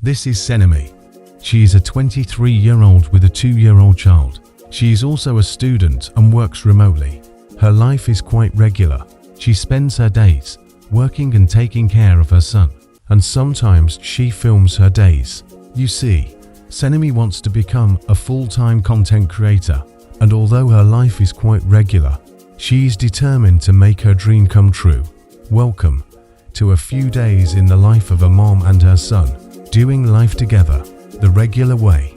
This is Senami. She is a 23-year-old with a 2-year-old child. She is also a student and works remotely. Her life is quite regular. She spends her days working and taking care of her son, and sometimes she films her days. You see, Senami wants to become a full-time content creator, and although her life is quite regular, she is determined to make her dream come true. Welcome to a few days in the life of a mom and her son, doing life together, the regular way.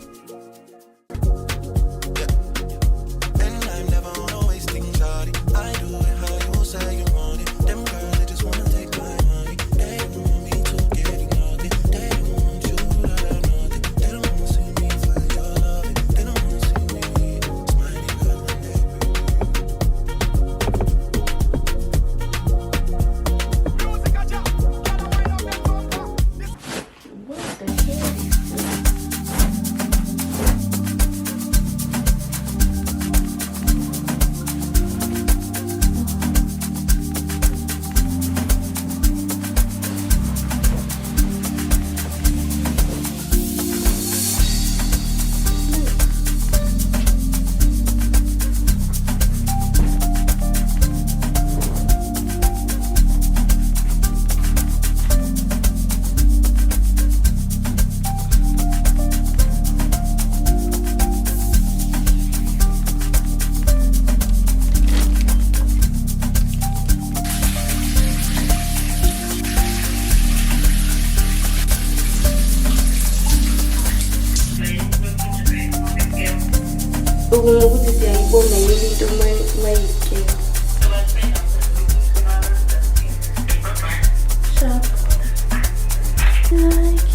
Ukuthi siyayibona yini into mayike. Like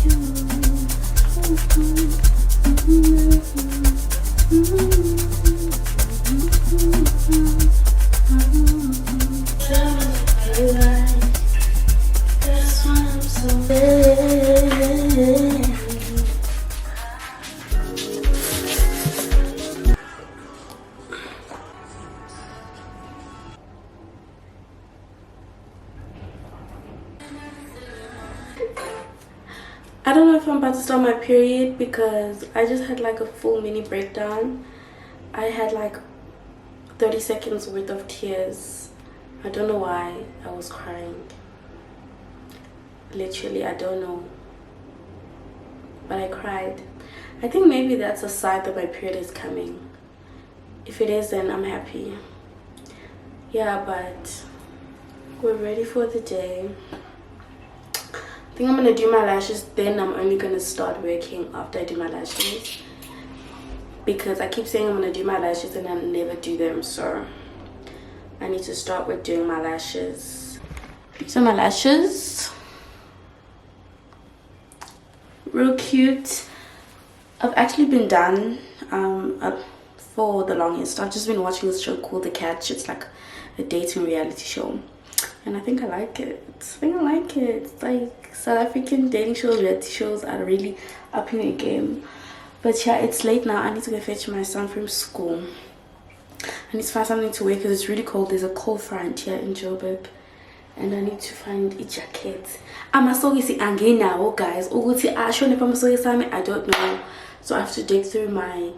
you. That's why I'm so bad. I don't know if I'm about to start my period because I just had like a full mini breakdown. I had like 30 seconds worth of tears. I don't know why I was crying. Literally, I don't know. But I cried. I think maybe that's a sign that my period is coming. If it is, then I'm happy. Yeah, but we're ready for the day. I think I'm gonna do my lashes, then I'm only gonna start working after I do my lashes, because I keep saying I'm gonna do my lashes and I never do them, so I need to start with doing my lashes. So my lashes, real cute. I've actually been done for the longest. I've just been watching this show called The Catch. It's like a dating reality show, and I think I like it. It's like South African dating shows, reality shows are really up in the game. But yeah, it's late now. I need to go fetch my son from school. I need to find something to wear because it's really cold. There's a cold front here in Joburg, and I need to find a jacket. Amasokisi angenawo, guys. Ukuthi ashone pamasokisi sami, I don't know. So I have to dig through my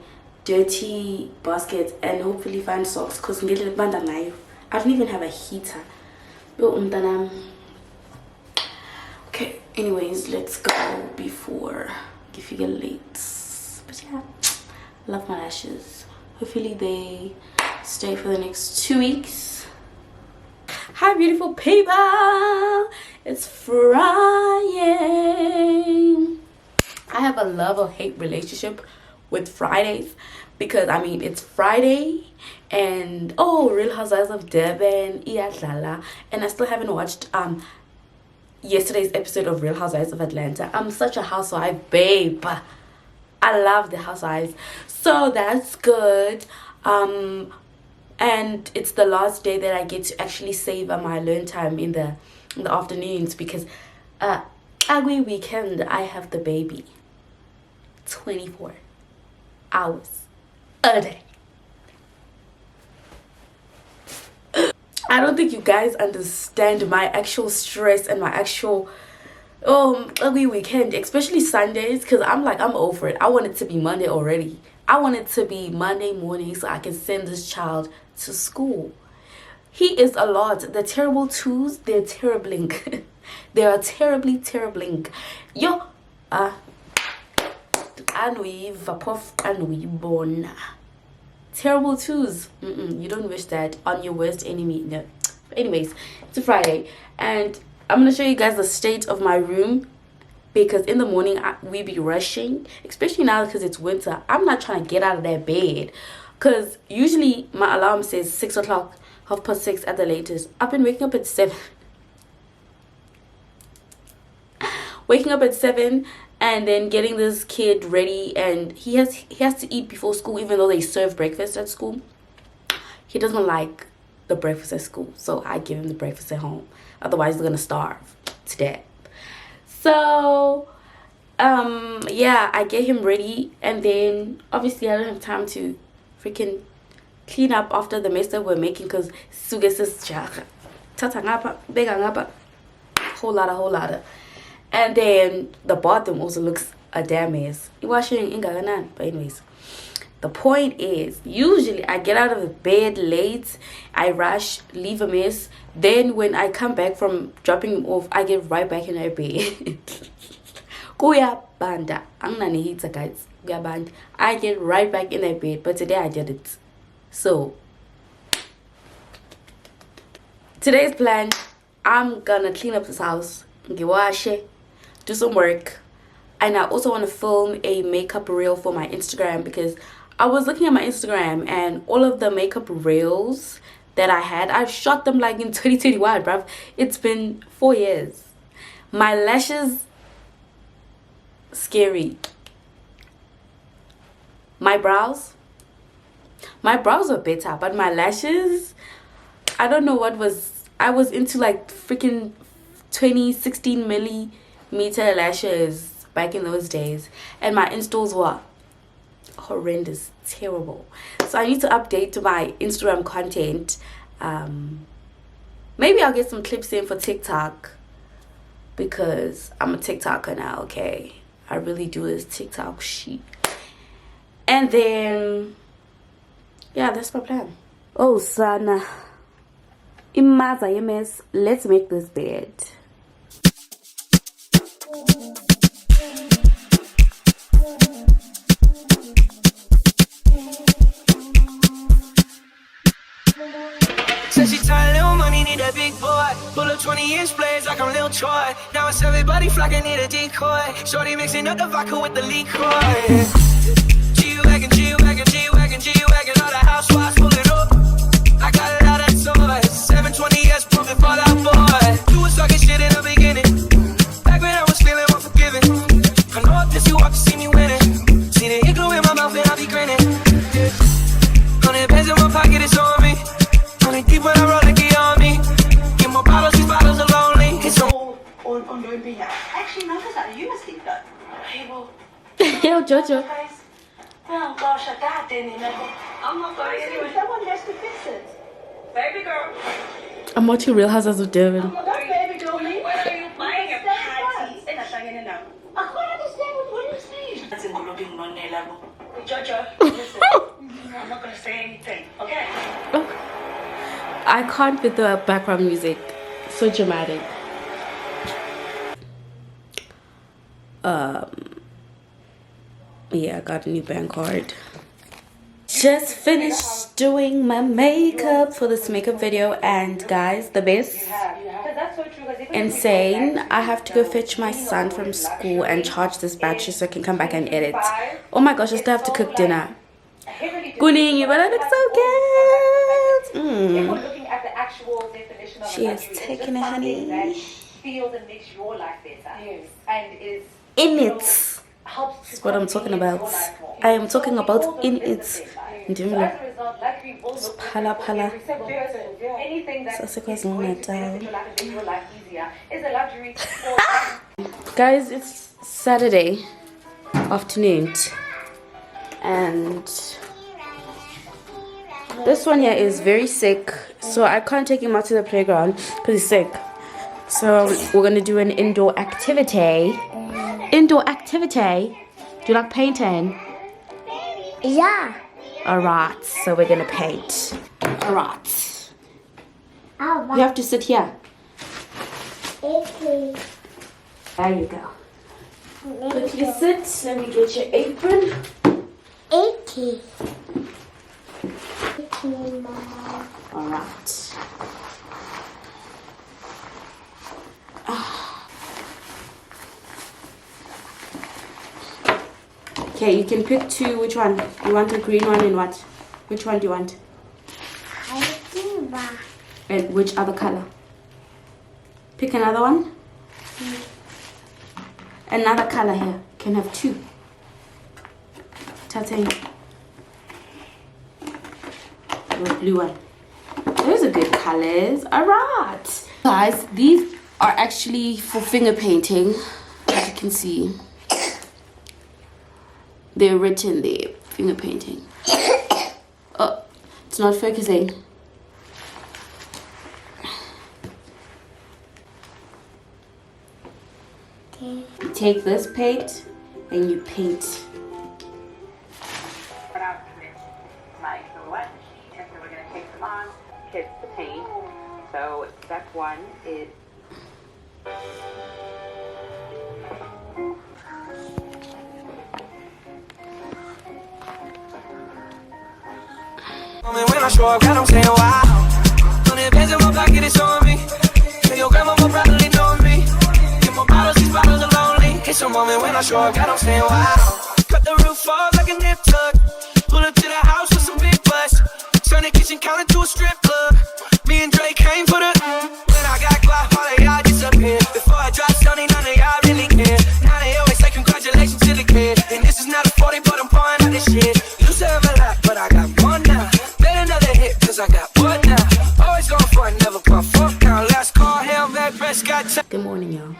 dirty basket and hopefully find socks because ngeke banda nayo. I don't even have a heater. Okay, anyways, let's go before you get late. But yeah, love my lashes. Hopefully they stay for the next 2 weeks. Hi beautiful people, it's Friday. I have a love or hate relationship with Fridays because I mean it's Friday and Real Housewives of Durban, iyadlala, and I still haven't watched yesterday's episode of Real Housewives of Atlanta. I'm such a housewife babe. I love the housewives, so that's good. And it's the last day that I get to actually savor my alone time in the afternoons because every weekend I have the baby 24 hours a day. I don't think you guys understand my actual stress and my actual every weekend, especially Sundays, because I'm over it. I want it to be Monday already. I want it to be Monday morning so I can send this child to school. He is a lot. The terrible twos, they're terribling. They are terribly terribling. Yo, terrible twos. You don't wish that on your worst enemy. No. Anyways, it's a Friday, and I'm gonna show you guys the state of my room, because in the morning we be rushing, especially now because it's winter. I'm not trying to get out of that bed, because usually my alarm says 6 o'clock, 6:30 at the latest. I've been waking up at 7. Waking up at 7 and then getting this kid ready, and he has to eat before school, even though they serve breakfast at school. He doesn't like the breakfast at school, so I give him the breakfast at home. Otherwise he's gonna starve to death. So yeah, I get him ready, and then obviously I don't have time to freaking clean up after the mess that we're making, because whole lot. And then the bathroom also looks a damn mess. But anyways, the point is, usually I get out of the bed late, I rush, leave a mess. Then when I come back from dropping him off, I get right back in my bed. Kuyabanda. Guys. I get right back in my bed. But today I did it. So today's plan, I'm gonna clean up this house, wash it, do some work, and I also want to film a makeup reel for my Instagram, because I was looking at my Instagram and all of the makeup reels that I've shot them like in 2021, bruv. It's been 4 years. My lashes, scary. My brows are better, but my lashes, I don't know what was. I was into like freaking 2016 millimeter lashes back in those days, and my installs were horrendous, terrible. So I need to update my Instagram content. Maybe I'll get some clips in for TikTok, because I'm a TikToker now. Okay, I really do this TikTok shit. And then yeah, that's my plan. Oh sana, imaza yemes, let's make this bed. Said she tired, little money, need a big boy. Pull up 20-inch blades like I'm Lil Troy. Now it's everybody flocking, need a decoy. Shorty mixing up the vodka with the liquor. G-Wagon, G-Wagon, G-Wagon, G-Wagon. All the housewives pulling up. I got a lot of toys. 720S pumping for that boy. You was talking shit in the beginning. Back when I was feeling unforgiving. I know if you walk to see me winning. See the igloo in my mouth and I be grinning. 100 bands in my pocket, it's on me. 100 deep when I roll the key on me. Get more bottles, these bottles are lonely. It's on your behalf. Actually, no, because you must sleep though. Hey, well. Yo, Jojo. Oh gosh, I got it. I'm not going anywhere. Someone has to fix it. Baby girl. I'm watching Real Housewives of Devon. That's baby girl. Where are you buying your patties? I can't understand what you're saying. That's in the looking Monday level. Jojo, listen. I'm not going to say anything, okay? I can't with the background music. So dramatic. Yeah, I got a new bank card. Just finished doing my makeup for this makeup video, and guys, the best, insane. I have to go fetch my son from school and charge this battery so I can come back and edit. Oh my gosh, I still have to cook dinner. Guning, you better look so good. She is taking it, honey. In it. That's what I'm talking about. I am talking about in it. Pala pala. Guys, it's Saturday afternoon, and this one here is very sick, so I can't take him out to the playground because he's sick. So we're gonna do an indoor activity. Indoor activity? Do you like painting? Yeah. Alright, so we're gonna paint. Alright. Oh, You have to sit here. okay. There you go. Quickly sit. Let me get your apron. 80. 80, Mama. Alright. Okay, you can pick two. Which one? You want a green one and what? Which one do you want? I do that. And which other color? Pick another one. Another color here. Can have two. Tatane. The blue one. Those are good colors. Alright. Guys, these are actually for finger painting. As you can see. They're written there. Finger painting. Oh, it's not focusing. Okay. You take this paint and you paint. My silhouette, and so we're going to take them on, kiss the paint. So step one is When I show up, God, I'm saying wow. 100 bands in my pocket, it's on me. Tell your grandma probably know me. Get more bottles, these bottles are lonely. It's a moment when I show up, God, I'm saying wow. Cut the roof off like a nip tuck. Pull up to the house with some big butts. Turn the kitchen counter to a strip club. Me and Drake came for the. When I got quiet, all of y'all disappear. Before I drop Sony, none of y'all really care. Now they always say congratulations to the kid. And this is not a 40, but I'm pouring out this shit. Used to have a lot, but I got one now. Another hit, cause I got what now? Always going for it, never put fuck down. Last call, Hail Mary, Prescott. Good morning, y'all.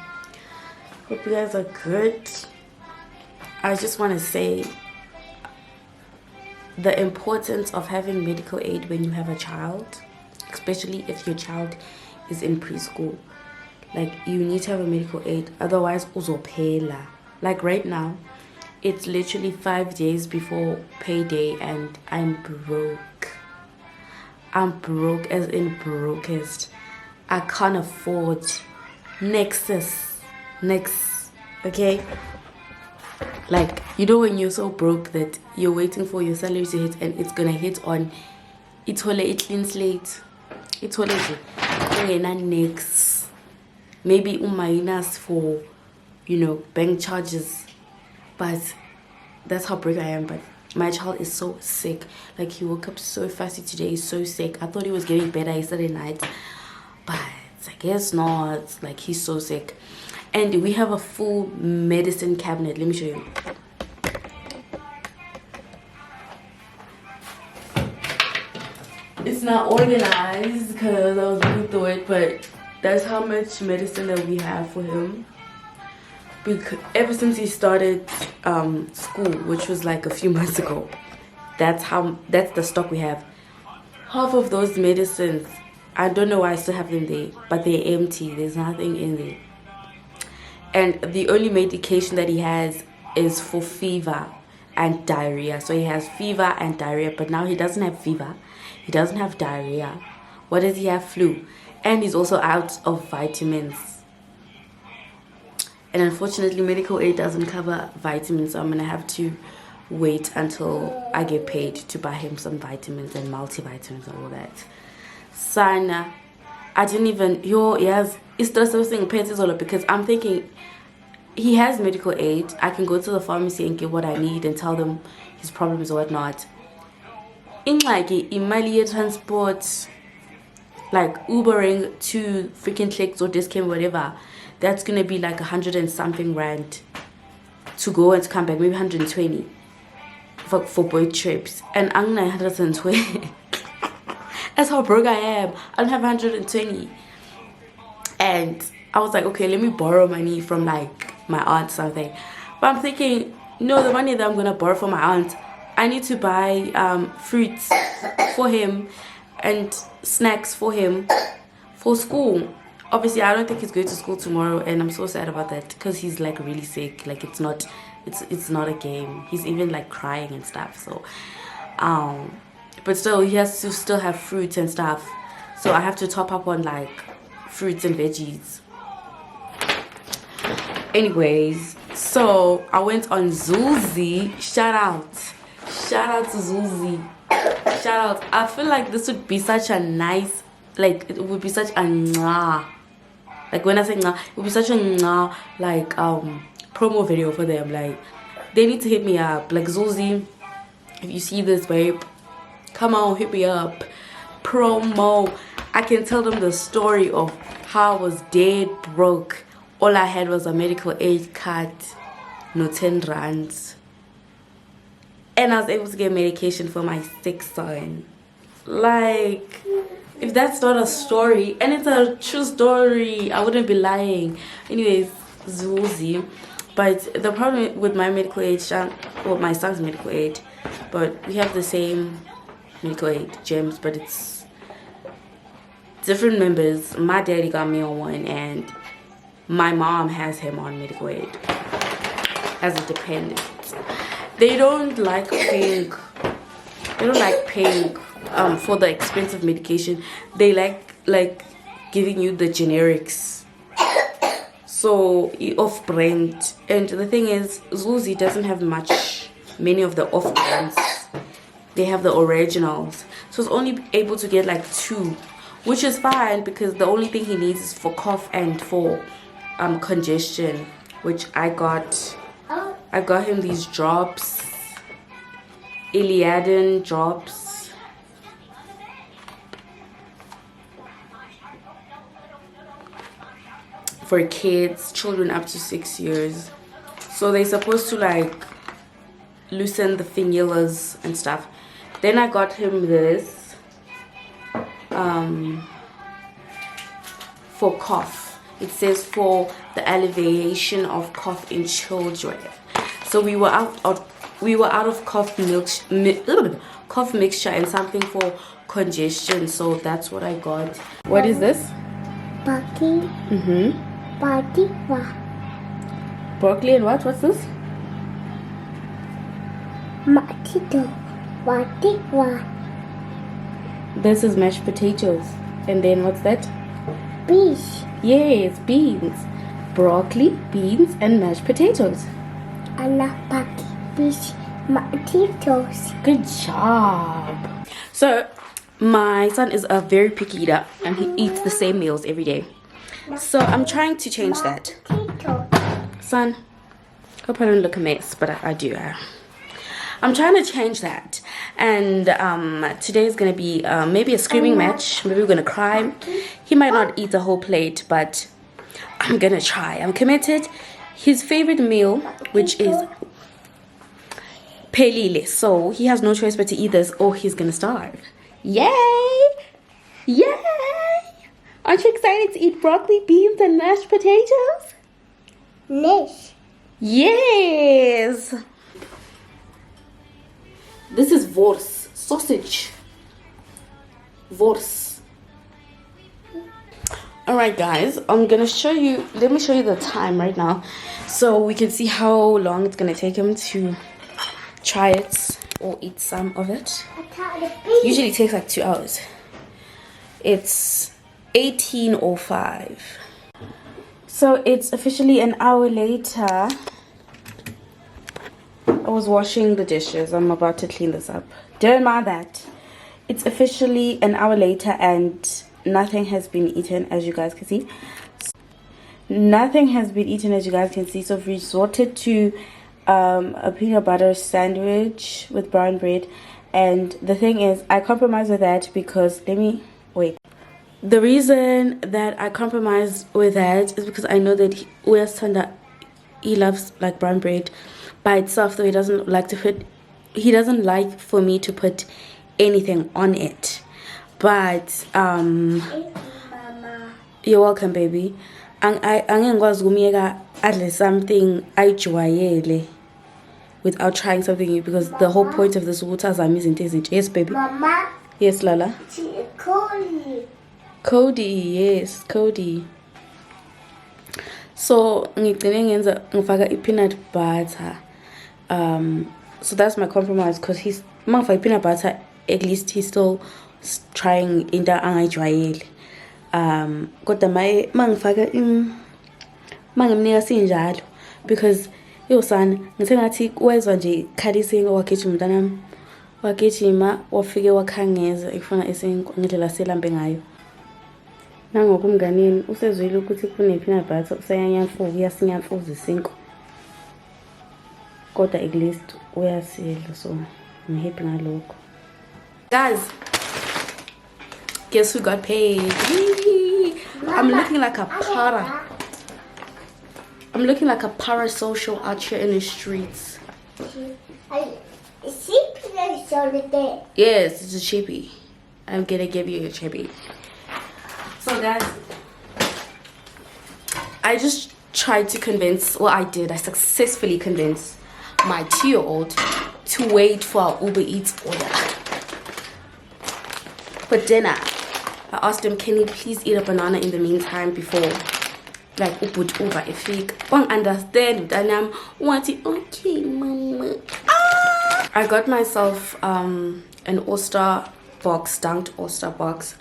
Hope you guys are good. I just want to say the importance of having medical aid when you have a child, especially if your child is in preschool. Like, you need to have a medical aid, otherwise uzophela. Like right now, it's literally 5 days before payday and I'm broke. I'm broke, as in brokest. I can't afford next, okay? Like, you know when you're so broke that you're waiting for your salary to hit and it's gonna hit on it's a clean slate. It's next. Maybe minus for, you know, bank charges. But that's how broke I am. But my child is so sick. Like, he woke up so fussy today. He's so sick. I thought he was getting better yesterday night, but I guess not. Like, he's so sick. And we have a full medicine cabinet. Let me show you. It's not organized because I was looking through it, but that's how much medicine that we have for him. Because ever since he started school, which was like a few months ago, that's the stock we have. Half of those medicines, I don't know why I still have them there, but they're empty. There's nothing in there. And the only medication that he has is for fever and diarrhea. So he has fever and diarrhea, but now he doesn't have fever. He doesn't have diarrhea. What does he have? Flu. And he's also out of vitamins. And unfortunately, medical aid doesn't cover vitamins, so I'm gonna have to wait until I get paid to buy him some vitamins and multivitamins and all that. Sana, I didn't even, it's stressing because I'm thinking he has medical aid. I can go to the pharmacy and get what I need and tell them his problems or whatnot. In like imali transport, like Ubering to freaking Clicks or Discount, whatever, that's gonna be like 100 and something rand to go and to come back, maybe 120 for both trips. And I'm 120. That's how broke I am. I don't have 120. And I was like, okay, let me borrow money from like my aunt or something. But I'm thinking, no, the money that I'm gonna borrow from my aunt, I need to buy fruits for him and snacks for him for school. obviously I don't think he's going to school tomorrow, and I'm so sad about that because he's like really sick. Like it's not a game. He's even like crying and stuff. So but still he has to still have fruits and stuff, so I have to top up on like fruits and veggies. Anyways, so I went on Zulzi. Shout out to Zulzi. Shout out. I feel like this would be such a nice, like it would be such a mwah. Like when I say mwah, it would be such a mwah, like promo video for them. Like they need to hit me up. Like Zulzi, if you see this, babe, come on, hit me up. Promo. I can tell them the story of how I was dead broke. All I had was a medical aid card, no 10 rands. And I was able to get medication for my sick son. Like, if that's not a story, and it's a true story, I wouldn't be lying. Anyways, Zuzi. But the problem with my medical aid, well, my son's medical aid, but we have the same medical aid, Gems, but it's different members. My daddy got me on one, and my mom has him on medical aid as a dependent. They don't like paying for the expensive medication. They like giving you the generics, so off brand. And the thing is, Zuzi doesn't have many of the off brands. They have the originals, so it's only able to get like 2, which is fine because the only thing he needs is for cough and for congestion, which I got him these drops, Iliadin drops. For kids, children up to 6 years. So they're supposed to like loosen the fingers and stuff. Then I got him this for cough. It says for the alleviation of cough in children. So we were out of cough mixture and something for congestion. So that's what I got. What is this? Broccoli. Broccoli and what? What's this? This is mashed potatoes. And then what's that? Beans. Yes, beans. Broccoli, beans, and mashed potatoes. I love broccoli, beans, potatoes. Good job. So, my son is a very picky eater and he eats the same meals every day. So, I'm trying to change that. Son, hope I don't look a mess, but I do. I'm trying to change that. And today is going to be maybe a screaming match. Maybe we're going to cry. He might not eat the whole plate, but I'm going to try. I'm committed. His favorite meal, which is pelile. So he has no choice but to eat this or he's going to starve. Yay! Yay! Aren't you excited to eat broccoli, beans, and mashed potatoes? Yes. Yes! This is wors, sausage. Wors. Alright guys, I'm gonna show you, let me show you the time right now so we can see how long it's gonna take him to try it or eat some of it. Usually it takes like 2 hours. It's 18:05. So it's officially an hour later. I was washing the dishes. I'm about to clean this up. Don't mind that. It's officially an hour later and nothing has been eaten, as you guys can see. Nothing has been eaten, as you guys can see. So I've resorted to a peanut butter sandwich with brown bread. And the thing is, I compromise with that because, wait. The reason that I compromise with that is because I know that he loves like brown bread by itself, though he doesn't like for me to put anything on it. But you're welcome, baby. Angengikwazi ukumyeka adle something ayijwayele without trying something new, because the whole point of this water azama izinto ezintsha. Yes, baby. Mama. Yes, Lala. Cody. Cody, yes, Cody. So ngigcine ngenza ngifaka peanut butter. So that's my compromise, because he's mangifaka peanut butter, at least he's still trying into angayijwayeli. Kodwa mangifaka mangimnika sinjalo, because yosana ngithe ngathi wezwa nje khalising wagijima mntanami, wagijima wafike wakhangeza efuna esinkwa ngendlela selambe ngayo. Nangoku umnganini usezwile ukuthi kune-peanut butter usayanyamfuza, uyasinyamfuza isinkwa, kodwa at least uyasidla, so I'm happy ngalokho. Guys, guess who got paid? I'm looking like a para. I'm looking like a parasocial out here in the streets. Yes, it's a chippy. I'm gonna give you a chippy. So guys, I just tried to convince, well I did, I successfully convinced my 2-year-old to wait for our Uber Eats order for dinner. I asked him, can he please eat a banana in the meantime before like Uber ifika. Won't understand, and I'm wanting, okay mama. I got myself an oyster box, dunked oyster box.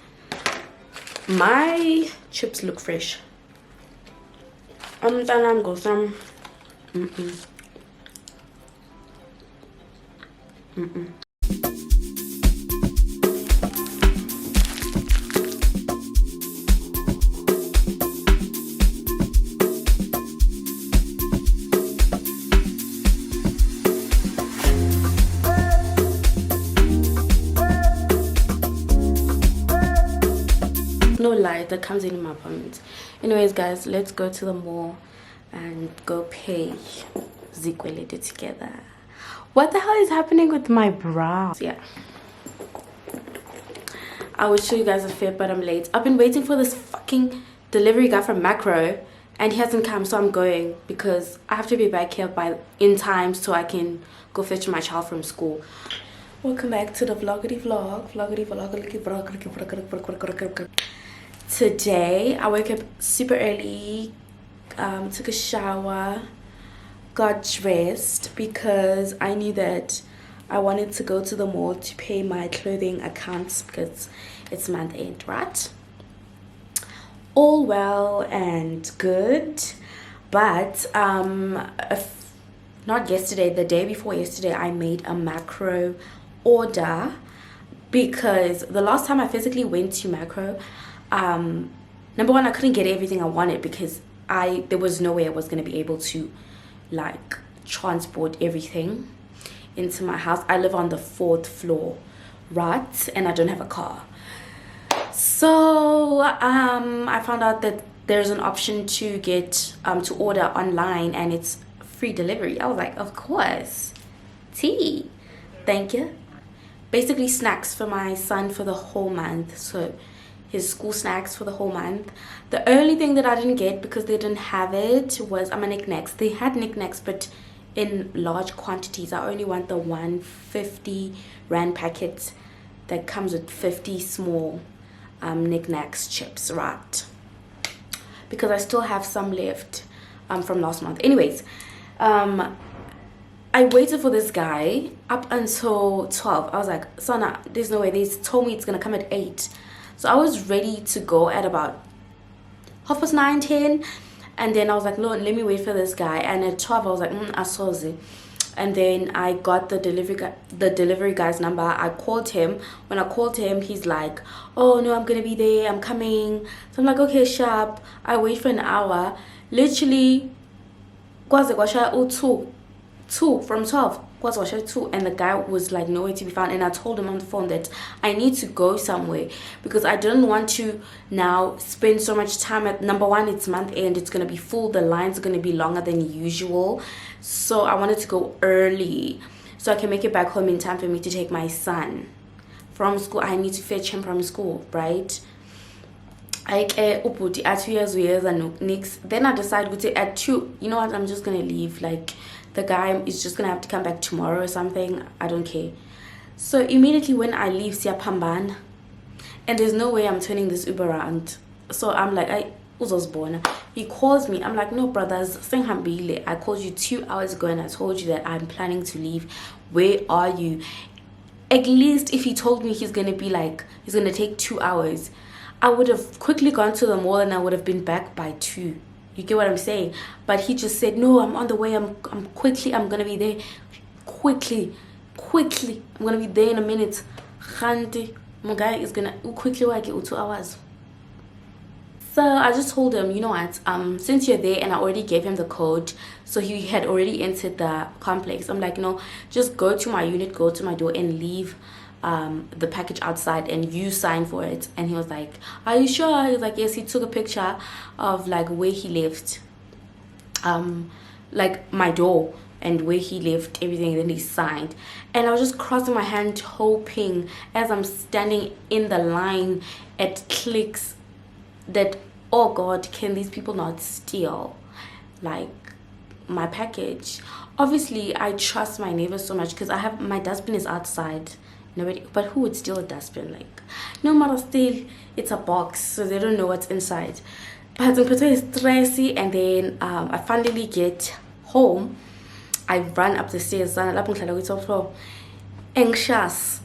My chips look fresh. Then I'm go some. No light that comes in my apartment. Anyways guys, let's go to the mall and go pay zikwelede together. What the hell is happening with my brow? So, yeah, I will show you guys a fit, but I'm late. I've been waiting for this fucking delivery guy from Macro and he hasn't come, so I'm going because I have to be back here in time so I can go fetch my child from school. Welcome back to the vloggity vlog. Today I woke up super early, took a shower, got dressed because I knew that I wanted to go to the mall to pay my clothing accounts because it's month end, right? All well and good, but not yesterday, the day before yesterday I made a Macro order because the last time I physically went to Macro, number one, I couldn't get everything I wanted because there was no way I was going to be able to like transport everything into my house. I live on the 4th floor, right, and I don't have a car. So I found out that there's an option to get to order online and it's free delivery. I was like, of course, tea, thank you. Basically snacks for my son for the whole month, so his school snacks for the whole month. The only thing that I didn't get because they didn't have it was knickknacks. They had knickknacks but in large quantities. I only want the 150 rand packet that comes with 50 small knickknacks chips, right? Because I still have some left from last month. Anyways, I waited for this guy up until 12. I was like, Sana, there's no way. They told me it's gonna come at 8. So I was ready to go at about 9:30, 10. And then I was like, no, let me wait for this guy. And at 12, I was like, I saw it. And then I got the delivery guy's number. I called him. When I called him, he's like, oh no, I'm gonna be there, I'm coming. So I'm like, okay, sharp. I wait for an hour. Literally, two from 12. And the guy was like nowhere to be found, and I told him on the phone that I need to go somewhere because I didn't want to now spend so much time at, number one, it's month end, it's gonna be full, the lines are gonna be longer than usual, so I wanted to go early so I can make it back home in time for me to take my son from school. I need to fetch him from school, right? At 2 years and next, then I decided at 2, you know what, I'm just gonna leave. Like, the guy is just gonna have to come back tomorrow or something, I don't care. So immediately when I leave, siya pamban, and there's no way I'm turning this Uber around. So I'm like, uzosibona. He calls me. I'm like, no, brothers, sengihambile. I called you 2 hours ago and I told you that I'm planning to leave. Where are you? At least if he told me he's gonna take 2 hours, I would have quickly gone to the mall and I would have been back by 2. You get what I'm saying? But he just said, no, I'm on the way. I'm gonna be there quickly. I'm gonna be there in a minute. Khanti, my guy is gonna quickly work it 2 hours. So I just told him, you know what, since you're there, and I already gave him the code, so he had already entered the complex. I'm like, no, just go to my unit, go to my door and leave the package outside and you sign for it. And he was like, are you sure? He was like, yes. He took a picture of like where he left like my door and where he left everything, and then he signed. And I was just crossing my hand hoping, as I'm standing in the line at Clicks, that, oh God, can these people not steal like my package? Obviously I trust my neighbors so much because I have my dustbin is outside. Nobody, but who would steal a dustbin? Like, no matter, still it's a box, so they don't know what's inside. But it's stressy. And then I finally get home. I run up the stairs, anxious,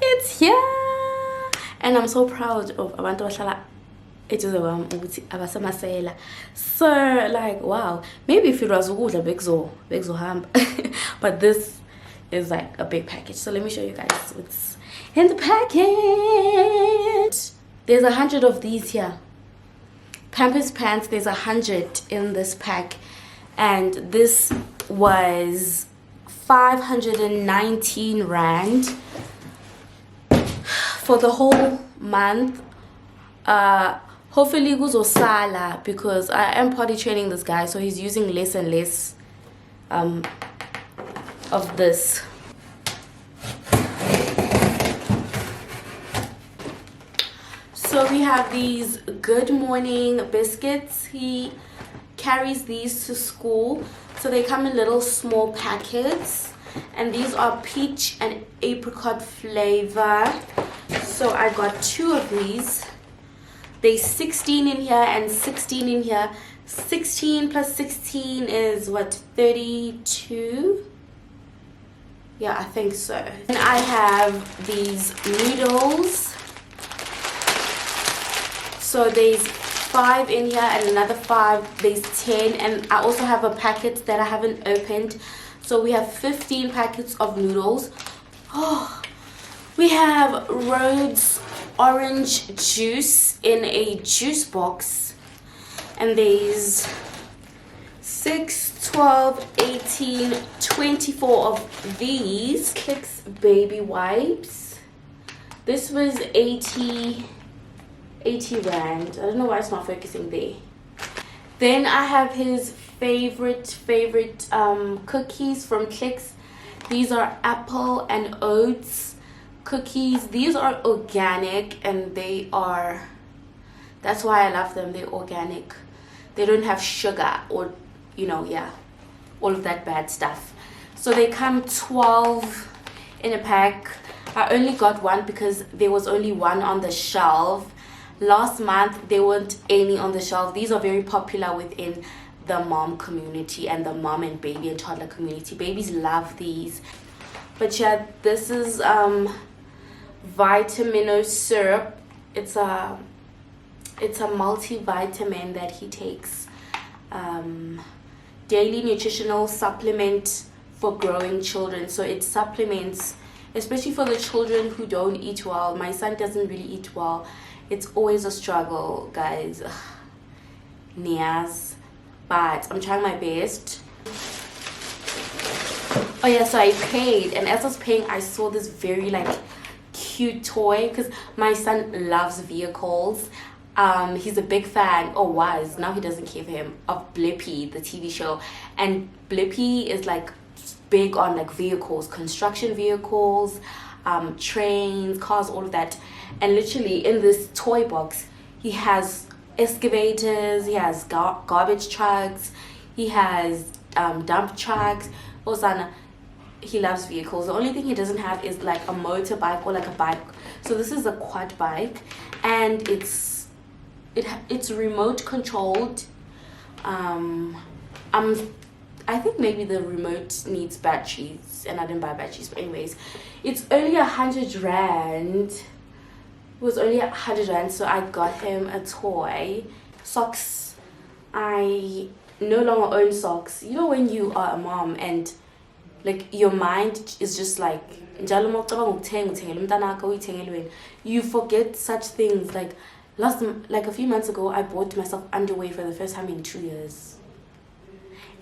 it's here. And I'm so proud of abantu abahlala eduze kwami ukuthi abasemasela. So like, wow, maybe if it was ukudla bekuzohamba. But this is like a big package. So let me show you guys what's in the package. There's 100 of these here. Pampers pants, there's 100 in this pack. And this was 519 rand. For the whole month. Hopefully kuzosala, because I am potty training this guy, so he's using less and less of this. So we have these good morning biscuits. He carries these to school, so they come in little small packets, and these are peach and apricot flavor. So I got 2 of these. There's 16 in here and 16 in here. 16 plus 16 is what, 32? Yeah, I think so. And I have these noodles. So there's 5 in here and another 5. There's 10. And I also have a packet that I haven't opened. So we have 15 packets of noodles. Oh. We have Rhodes orange juice in a juice box, and there's 6, 12, 18, 24 of these. Clicks baby wipes. This was 80 rand. I don't know why it's not focusing there. Then I have his favorite cookies from Clicks. These are apple and oats cookies. These are organic, and that's why I love them. They're organic. They don't have sugar or, you know, yeah, all of that bad stuff. So they come 12 in a pack. I only got one because there was only one on the shelf. Last month there weren't any on the shelf. These are very popular within the mom community and the mom and baby and toddler community. Babies love these. But yeah, this is Vitamino syrup. It's a multivitamin that he takes. Daily nutritional supplement for growing children. So it supplements, especially for the children who don't eat well. My son doesn't really eat well. It's always a struggle, guys. Nias. But I'm trying my best. Oh yeah, so I paid, and as I was paying, I saw this very like cute toy, because my son loves vehicles. He's a big fan, or was, now he doesn't care for him, of Blippi, the TV show. And Blippi is like big on like vehicles, construction vehicles, trains, cars, all of that. And literally in this toy box he has excavators, he has garbage trucks, he has dump trucks. Osana, he loves vehicles. The only thing he doesn't have is like a motorbike or like a bike. So this is a quad bike, and it's it's remote controlled. I think maybe the remote needs batteries, and I didn't buy batteries. But anyways, it's only 100 rand. It was only 100 rand, so I got him a toy. Socks. I no longer own socks. You know when you are a mom and like your mind is just like you forget such things. Like a few months ago, I bought myself underwear for the first time in 2 years.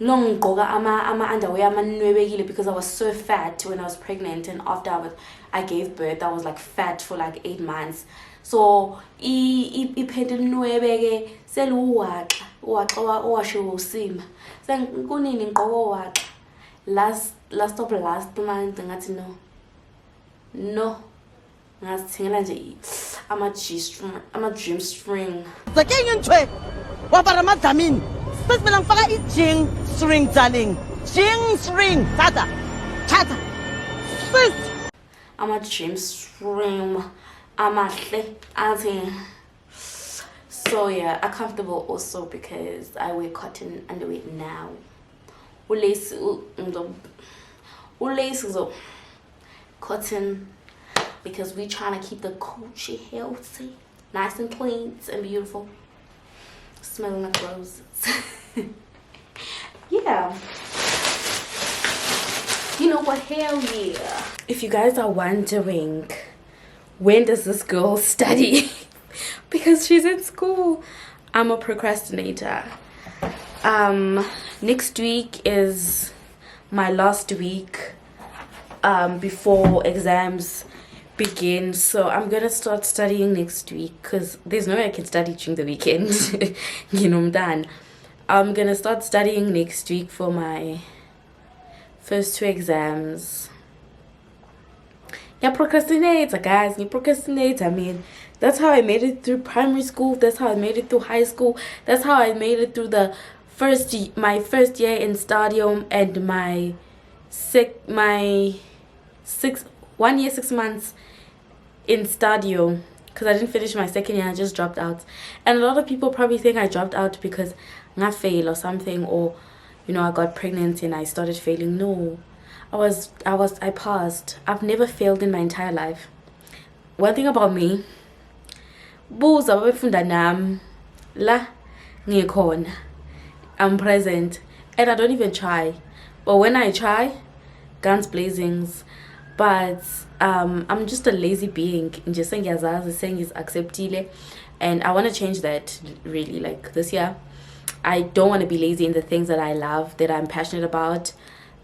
Long ama underwear because I was so fat when I was pregnant, and after I gave birth, I was like fat for like 8 months. So iphethe nwebe sel uwaxa washo usima senkunini ngqoko waxa last month ngathi no ngasithengela nje ama dream string Zakenye ntwe wabara madlamini sesibela ngifaka i-jing string darling, jing string tata sis ama dream string amahle athi. So yeah, I'm comfortable also because I wear cotton underwear now. Ulace cotton because we're trying to keep the coochie healthy, nice and clean and beautiful, smelling like roses. Yeah. You know what? Hell yeah. If you guys are wondering, when does this girl study? Because she's in school. I'm a procrastinator. Next week is my last week before exams begin, so I'm gonna start studying next week because there's no way I can study during the weekend. You know, I'm done. I'm gonna start studying next week for my first 2 exams. Yeah, procrastinator, guys. You procrastinate. I mean, that's how I made it through primary school. That's how I made it through high school. That's how I made it through my first year in Stadium and my 1 year 6 months in Stadio, because I didn't finish my second year. I just dropped out. And a lot of people probably think I dropped out because I failed or something, or you know, I got pregnant and I started failing. No, I passed. I've never failed in my entire life. One thing about me, I'm present and I don't even try. But when I try, guns blazings. But I'm just a lazy being. Just saying is acceptile, and I want to change that really. Like this year, I don't want to be lazy in the things that I love, that I'm passionate about.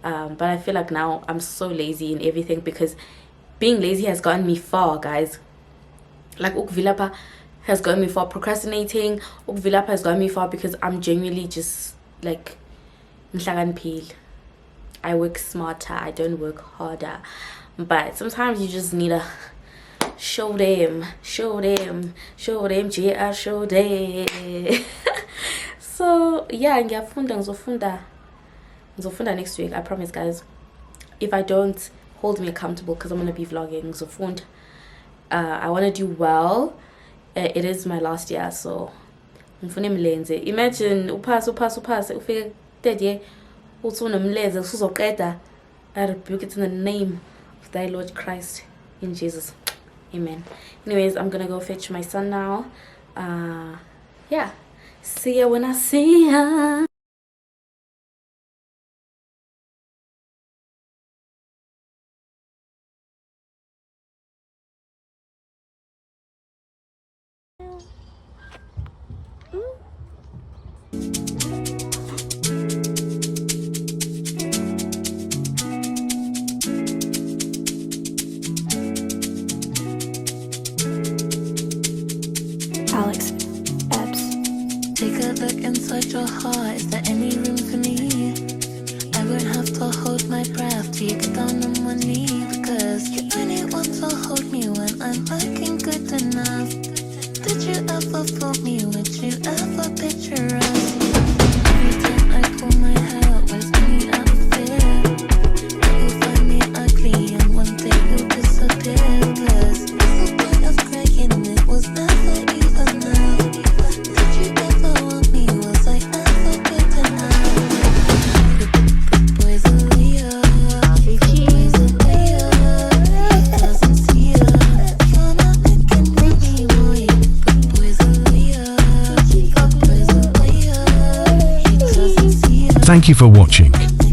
But I feel like now I'm so lazy in everything because being lazy has gotten me far, guys. Like Ukvilapa has gotten me far. Procrastinating, Ukvilapa has gotten me far because I'm genuinely just like I work smarter, I don't work harder. But sometimes you just need to show them, JR, show them. So yeah, ngizofunda next week, I promise, guys. If I don't, hold me accountable because I'm gonna be vlogging. Ngizofunda. I want to do well. It is my last year, so imagine upass ufike 3rd year uthi unomlenze usuzoqeda. I rebuke it in the name of thy Lord Christ, in Jesus, amen. Anyways, I'm gonna go fetch my son now. Yeah, see ya when I see ya. Alex, Epps. Take a look inside your heart. Is there any room for me? I would have to hold my breath till you get down on one knee, because you only want to hold me when I'm looking good enough. Did you ever fool me? Would you ever picture us? Every time I pull my hair, was me out of fear. You'll find me ugly and one day you'll disappear, 'cause the point of crying, it was never even now. Thank you for watching.